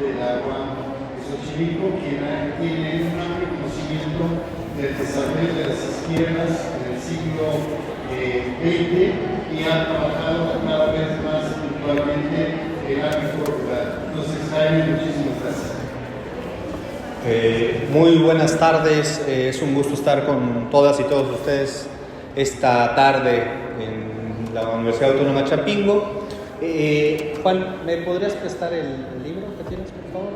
del agua de Xochimilco, quien tiene un amplio conocimiento del desarrollo de las izquierdas en el siglo XX y ha trabajado cada vez más puntualmente en el ámbito rural. Entonces, Jaime, muchísimas gracias. Muy buenas tardes, es un gusto estar con todas y todos ustedes esta tarde en la Universidad Autónoma de Chapingo. Juan, ¿me podrías prestar el libro que tienes, por favor?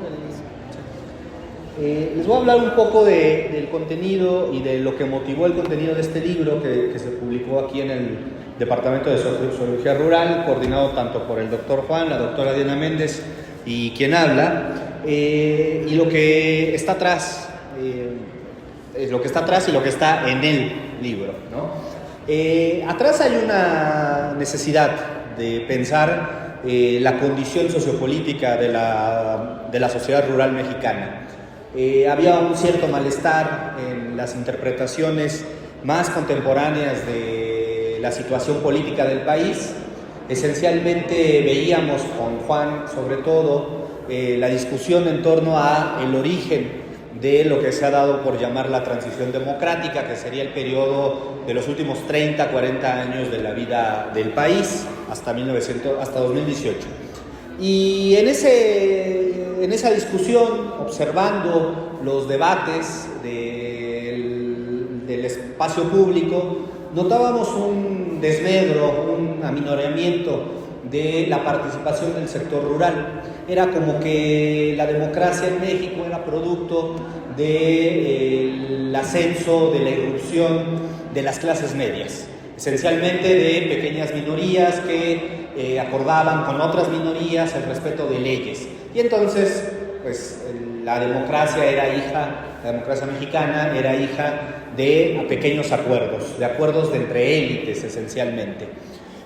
Les voy a hablar un poco del contenido y de lo que motivó el contenido de este libro que se publicó aquí en el Departamento de Sociología Rural, coordinado tanto por el doctor Juan, la doctora Diana Méndez y quien habla, y lo que está atrás, y lo que está en el libro, ¿no? Atrás hay una necesidad de pensar la condición sociopolítica de la sociedad rural mexicana. Había un cierto malestar en las interpretaciones más contemporáneas de la situación política del país. Esencialmente veíamos con Juan, sobre todo, la discusión en torno a el origen de lo que se ha dado por llamar la transición democrática, que sería el periodo de los últimos 30, 40 años de la vida del país hasta 2018. Y en esa discusión, observando los debates del espacio público, notábamos un desmedro, un aminoramiento de la participación del sector rural. Era como que la democracia en México era producto del ascenso, de la irrupción de las clases medias, esencialmente de pequeñas minorías que acordaban con otras minorías el respeto de leyes. Y entonces, pues, la democracia mexicana era hija de pequeños acuerdos, de acuerdos entre élites, esencialmente.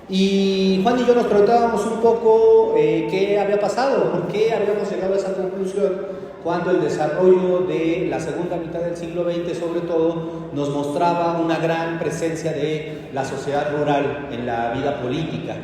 Y Juan y yo nos preguntábamos un poco qué había pasado, por qué habíamos llegado a esa conclusión cuando el desarrollo de la segunda mitad del siglo XX, sobre todo, nos mostraba una gran presencia de la sociedad rural en la vida política.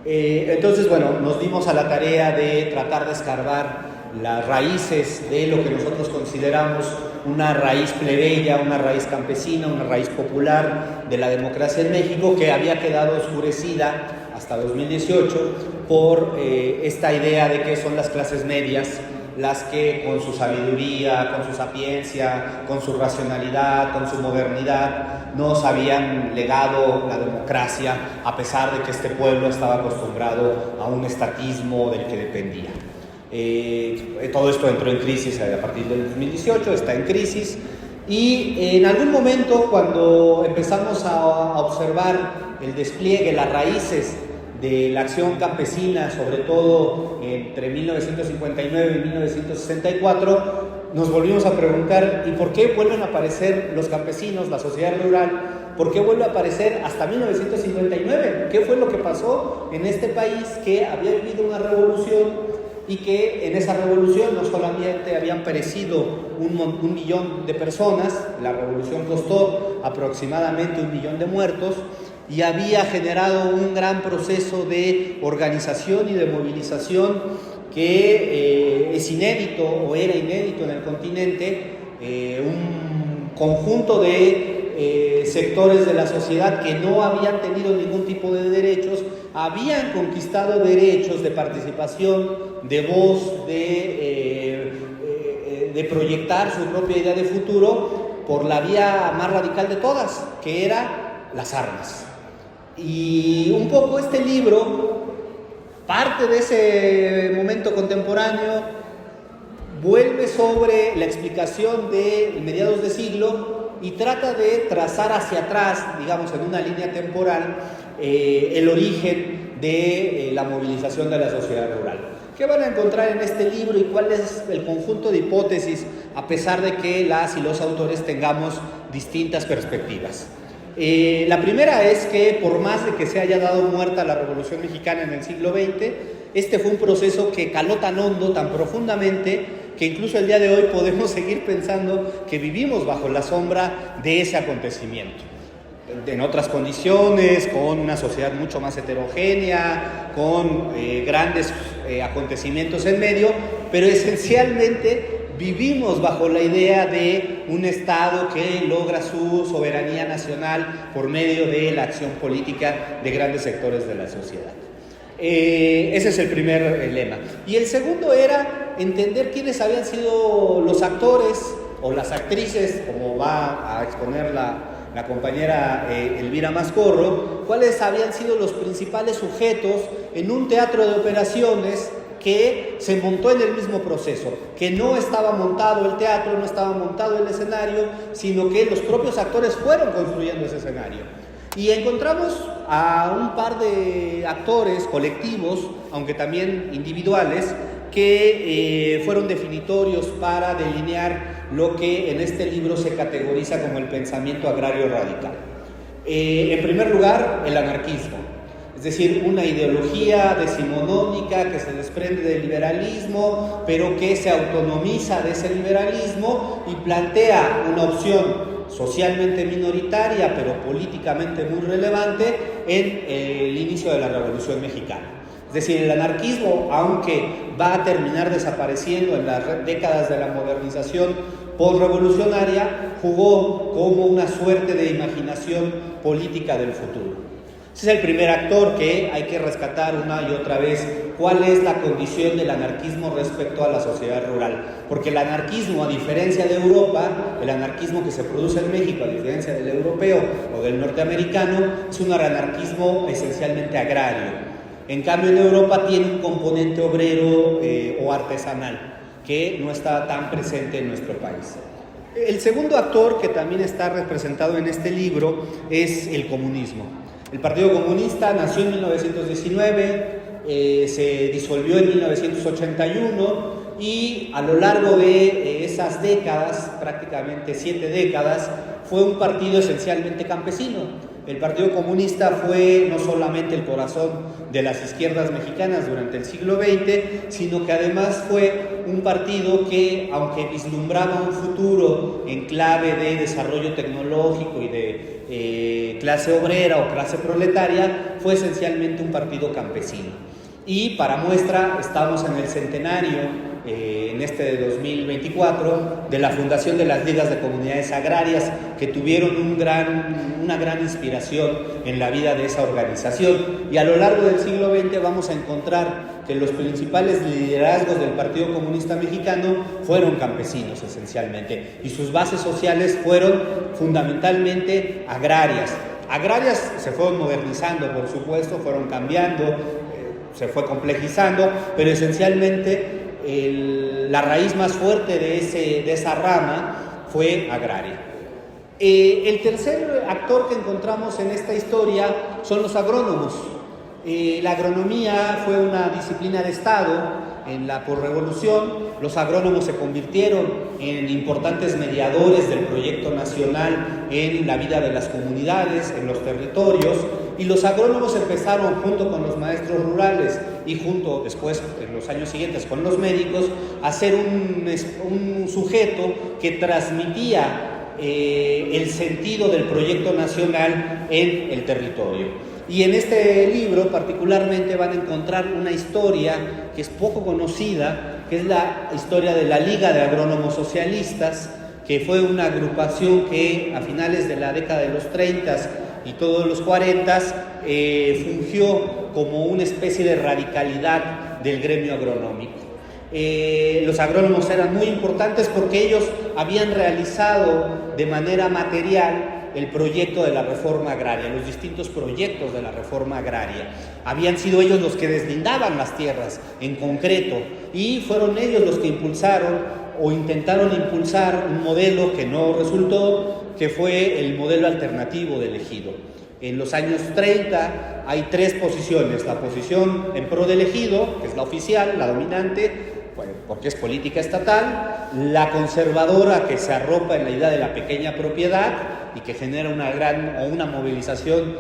Entonces, bueno, nos dimos a la tarea de tratar de escarbar las raíces de lo que nosotros consideramos una raíz plebeya, una raíz campesina, una raíz popular de la democracia en México, que había quedado oscurecida hasta 2018 por esta idea de que son las clases medias las que con su sabiduría, con su sapiencia, con su racionalidad, con su modernidad, nos habían legado la democracia, a pesar de que este pueblo estaba acostumbrado a un estatismo del que dependía. Todo esto entró en crisis a partir del 2018, está en crisis, y en algún momento, cuando empezamos a observar el despliegue, las raíces de la acción campesina, sobre todo entre 1959 y 1964, nos volvimos a preguntar: ¿y por qué vuelven a aparecer los campesinos, la sociedad rural? ¿Por qué vuelve a aparecer hasta 1959? ¿Qué fue lo que pasó en este país que había vivido una revolución y que en esa revolución no solamente habían perecido un millón de personas? La revolución costó aproximadamente 1 millón de muertos y había generado un gran proceso de organización y de movilización que es inédito o era inédito en el continente. Un conjunto de sectores de la sociedad que no habían tenido ningún tipo de derechos, habían conquistado derechos de participación, de voz, de proyectar su propia idea de futuro por la vía más radical de todas, que era las armas. Y un poco este libro, parte de ese momento contemporáneo, vuelve sobre la explicación de mediados de siglo y trata de trazar hacia atrás, digamos, en una línea temporal, el origen de la movilización de la sociedad rural. ¿Qué van a encontrar en este libro y cuál es el conjunto de hipótesis, a pesar de que las y los autores tengamos distintas perspectivas? La primera es que, por más de que se haya dado muerta la Revolución Mexicana en el siglo XX, este fue un proceso que caló tan hondo, tan profundamente, que incluso el día de hoy podemos seguir pensando que vivimos bajo la sombra de ese acontecimiento. En otras condiciones, con una sociedad mucho más heterogénea, con grandes acontecimientos en medio, pero esencialmente vivimos bajo la idea de un Estado que logra su soberanía nacional por medio de la acción política de grandes sectores de la sociedad. Ese es el primer lema. Y el segundo era entender quiénes habían sido los actores o las actrices, como va a exponer la compañera Elvira Mascorro, cuáles habían sido los principales sujetos en un teatro de operaciones que se montó en el mismo proceso, que no estaba montado el teatro, no estaba montado el escenario, sino que los propios actores fueron construyendo ese escenario. Y encontramos a un par de actores colectivos, aunque también individuales, que fueron definitorios para delinear lo que en este libro se categoriza como el pensamiento agrario radical. En primer lugar, el anarquismo. Es decir, una ideología decimonónica que se desprende del liberalismo, pero que se autonomiza de ese liberalismo y plantea una opción socialmente minoritaria, pero políticamente muy relevante en el inicio de la Revolución Mexicana. Es decir, el anarquismo, aunque va a terminar desapareciendo en las décadas de la modernización postrevolucionaria, jugó como una suerte de imaginación política del futuro. Ese es el primer actor que hay que rescatar una y otra vez, cuál es la condición del anarquismo respecto a la sociedad rural. Porque el anarquismo, a diferencia de Europa, el anarquismo que se produce en México, a diferencia del europeo o del norteamericano, es un anarquismo esencialmente agrario. En cambio, en Europa tiene un componente obrero o artesanal, que no está tan presente en nuestro país. El segundo actor que también está representado en este libro es el comunismo. El Partido Comunista nació en 1919, se disolvió en 1981 y a lo largo de esas décadas, prácticamente 7 décadas, fue un partido esencialmente campesino. El Partido Comunista fue no solamente el corazón de las izquierdas mexicanas durante el siglo XX, sino que además fue un partido que, aunque vislumbraba un futuro en clave de desarrollo tecnológico y de clase obrera o clase proletaria, fue esencialmente un partido campesino. Y para muestra, estamos en el centenario, en este de 2024, de la fundación de las Ligas de Comunidades Agrarias, que tuvieron una gran inspiración en la vida de esa organización. Y a lo largo del siglo XX vamos a encontrar que los principales liderazgos del Partido Comunista Mexicano fueron campesinos esencialmente, y sus bases sociales fueron fundamentalmente agrarias. Agrarias se fueron modernizando, por supuesto, fueron cambiando, se fue complejizando, pero esencialmente la raíz más fuerte de esa rama fue agraria. El tercer actor que encontramos en esta historia son los agrónomos. La agronomía fue una disciplina de Estado en la posrevolución. Los agrónomos se convirtieron en importantes mediadores del proyecto nacional en la vida de las comunidades, en los territorios, y los agrónomos empezaron, junto con los maestros rurales y junto después, en los años siguientes, con los médicos, a ser un sujeto que transmitía el sentido del proyecto nacional en el territorio. Y en este libro particularmente van a encontrar una historia que es poco conocida, que es la historia de la Liga de Agrónomos Socialistas, que fue una agrupación que a finales de la década de los 30 y todos los 40 fungió como una especie de radicalidad del gremio agronómico. Los agrónomos eran muy importantes porque ellos habían realizado de manera material el proyecto de la reforma agraria, los distintos proyectos de la reforma agraria. Habían sido ellos los que deslindaban las tierras en concreto, y fueron ellos los que impulsaron o intentaron impulsar un modelo que no resultó, que fue el modelo alternativo del ejido. En los años 30 hay 3 posiciones: la posición en pro del ejido, que es la oficial, la dominante, porque es política estatal; la conservadora, que se arropa en la idea de la pequeña propiedad y que genera una movilización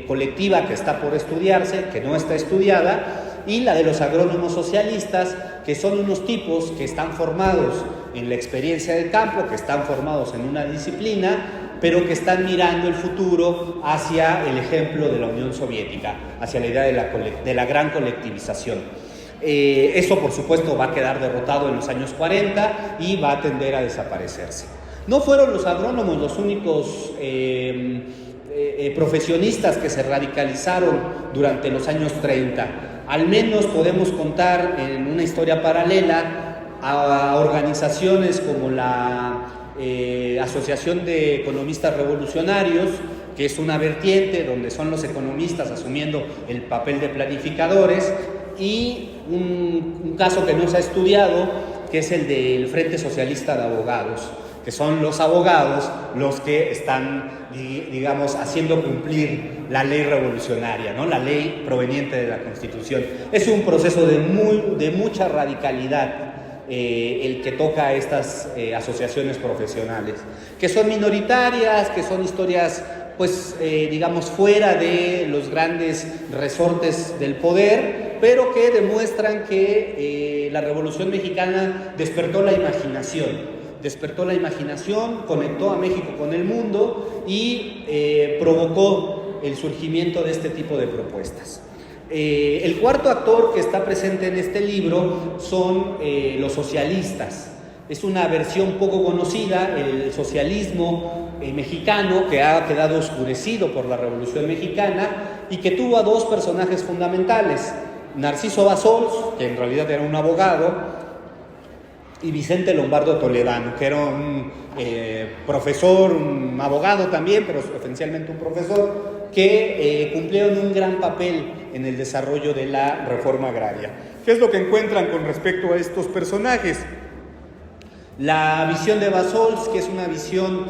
colectiva que está por estudiarse, que no está estudiada; y la de los agrónomos socialistas, que son unos tipos que están formados en la experiencia del campo, que están formados en una disciplina, pero que están mirando el futuro hacia el ejemplo de la Unión Soviética, hacia la idea de la gran colectivización. Eso, por supuesto, va a quedar derrotado en los años 40 y va a tender a desaparecerse. No fueron los agrónomos los únicos profesionistas que se radicalizaron durante los años 30. Al menos podemos contar en una historia paralela a organizaciones como la Asociación de Economistas Revolucionarios, que es una vertiente donde son los economistas asumiendo el papel de planificadores, y un caso que no se ha estudiado, que es el del Frente Socialista de Abogados, que son los abogados los que están, digamos, haciendo cumplir la ley revolucionaria, ¿no? La ley proveniente de la Constitución. Es un proceso de mucha radicalidad el que toca a estas asociaciones profesionales, que son minoritarias, que son historias, pues, digamos, fuera de los grandes resortes del poder, pero que demuestran que la Revolución Mexicana despertó la imaginación, conectó a México con el mundo y provocó el surgimiento de este tipo de propuestas. El cuarto actor que está presente en este libro son los socialistas. Es una versión poco conocida, el socialismo mexicano, que ha quedado oscurecido por la Revolución Mexicana y que tuvo a dos personajes fundamentales: Narciso Bassols, que en realidad era un abogado, y Vicente Lombardo Toledano, que era un profesor, un abogado también, pero esencialmente un profesor, que cumplieron un gran papel en el desarrollo de la reforma agraria. ¿Qué es lo que encuentran con respecto a estos personajes? La visión de Bassols, que es una visión,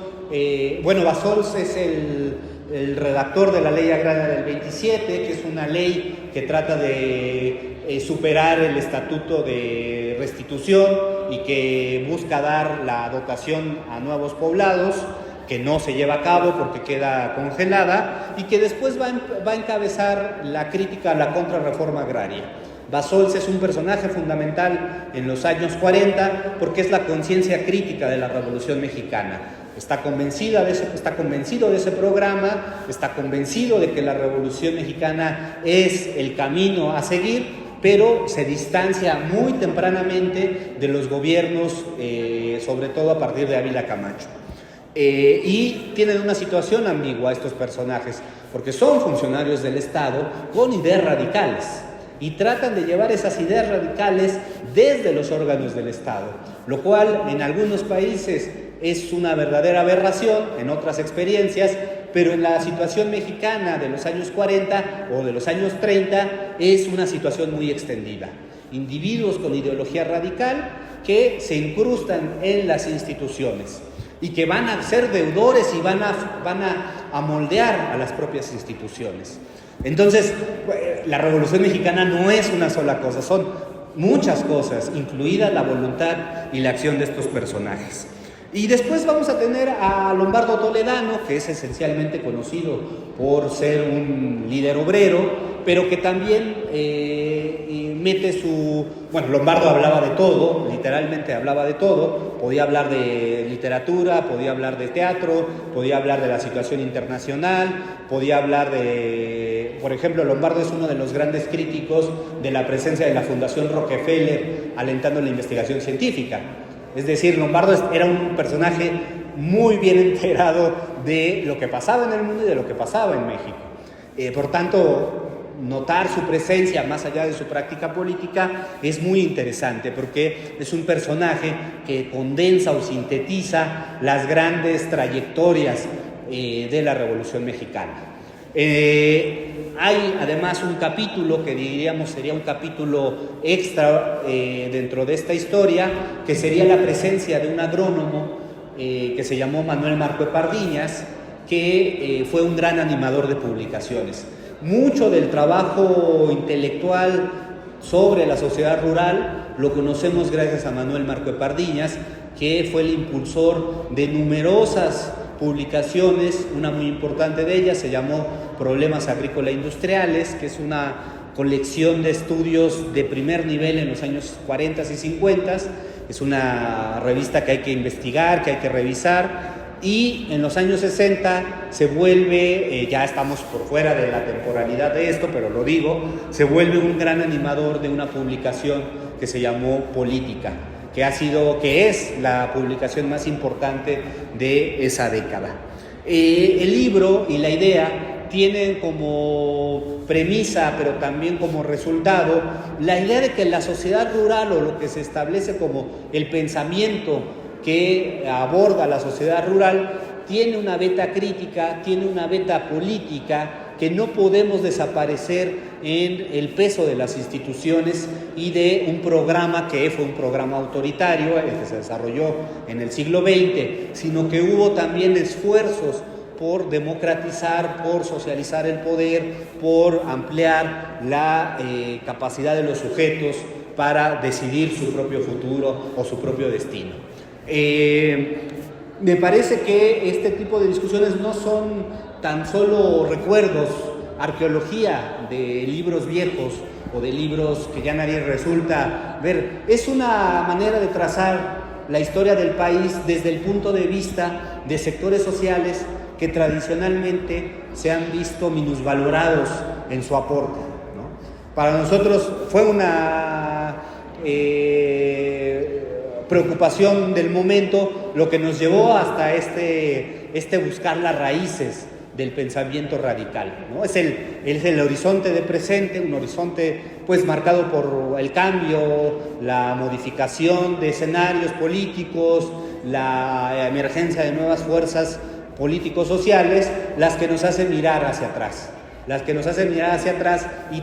Bassols es el redactor de la Ley Agraria del 27, que es una ley que trata de superar el Estatuto de Restitución y que busca dar la dotación a nuevos poblados, que no se lleva a cabo porque queda congelada, y que después va a encabezar la crítica a la contrarreforma agraria. Bassols es un personaje fundamental en los años 40 porque es la conciencia crítica de la Revolución Mexicana. Está convencido de ese programa, está convencido de que la Revolución Mexicana es el camino a seguir, pero se distancia muy tempranamente de los gobiernos, sobre todo a partir de Ávila Camacho. Y tienen una situación ambigua estos personajes, porque son funcionarios del Estado con ideas radicales y tratan de llevar esas ideas radicales desde los órganos del Estado, lo cual en algunos países es una verdadera aberración, en otras experiencias, pero en la situación mexicana de los años 40 o de los años 30 es una situación muy extendida. Individuos con ideología radical que se incrustan en las instituciones y que van a ser deudores y van a moldear a las propias instituciones. Entonces, la Revolución Mexicana no es una sola cosa, son muchas cosas, incluida la voluntad y la acción de estos personajes. Y después vamos a tener a Lombardo Toledano, que es esencialmente conocido por ser un líder obrero, pero que también Lombardo hablaba de todo, literalmente hablaba de todo, podía hablar de literatura, podía hablar de teatro, podía hablar de la situación internacional, podía hablar por ejemplo, Lombardo es uno de los grandes críticos de la presencia de la Fundación Rockefeller alentando la investigación científica. Es decir, Lombardo era un personaje muy bien enterado de lo que pasaba en el mundo y de lo que pasaba en México. Por tanto, notar su presencia más allá de su práctica política es muy interesante porque es un personaje que condensa o sintetiza las grandes trayectorias de la Revolución Mexicana. Hay además un capítulo que diríamos sería un capítulo extra dentro de esta historia, que sería la presencia de un agrónomo que se llamó Manuel Marco Pardiñas, que fue un gran animador de publicaciones. Mucho del trabajo intelectual sobre la sociedad rural lo conocemos gracias a Manuel Marco Pardiñas, que fue el impulsor de numerosas publicaciones. Una muy importante de ellas se llamó Problemas Agrícola Industriales, que es una colección de estudios de primer nivel en los años 40 y 50. Es una revista que hay que investigar, que hay que revisar, y en los años 60 se vuelve, ya estamos por fuera de la temporalidad de esto, pero lo digo, se vuelve un gran animador de una publicación que se llamó Política, que es la publicación más importante de esa década. El libro y la idea tienen como premisa, pero también como resultado, la idea de que la sociedad rural, o lo que se establece como el pensamiento que aborda la sociedad rural, tiene una beta crítica, tiene una beta política, que no podemos desaparecer en el peso de las instituciones y de un programa que fue un programa autoritario, el que se desarrolló en el siglo XX, sino que hubo también esfuerzos por democratizar, por socializar el poder, por ampliar la capacidad de los sujetos para decidir su propio futuro o su propio destino. Me parece que este tipo de discusiones no son tan solo recuerdos, arqueología de libros viejos o de libros que ya nadie resulta ver. Es una manera de trazar la historia del país desde el punto de vista de sectores sociales que tradicionalmente se han visto minusvalorados en su aporte, ¿no? Para nosotros fue una preocupación del momento lo que nos llevó hasta este buscar las raíces del pensamiento radical, ¿no? Es el horizonte de presente, un horizonte pues marcado por el cambio, la modificación de escenarios políticos, la emergencia de nuevas fuerzas políticos sociales, las que nos hacen mirar hacia atrás, y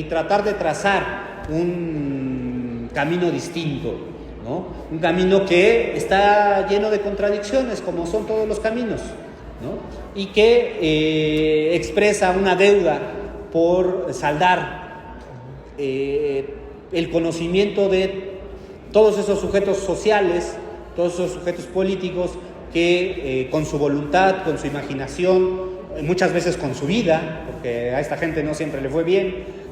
tratar de trazar un camino distinto, ¿no? Un camino que está lleno de contradicciones, como son todos los caminos, ¿no? Y que expresa una deuda por saldar el conocimiento de todos esos sujetos sociales, todos esos sujetos políticos que con su voluntad, con su imaginación, muchas veces con su vida, porque a esta gente no siempre le fue bien,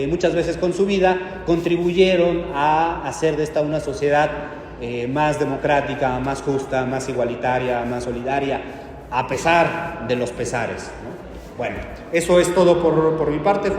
muchas veces con su vida, contribuyeron a hacer de esta una sociedad más democrática, más justa, más igualitaria, más solidaria, a pesar de los pesares, ¿no? Bueno, eso es todo por mi parte, Juan.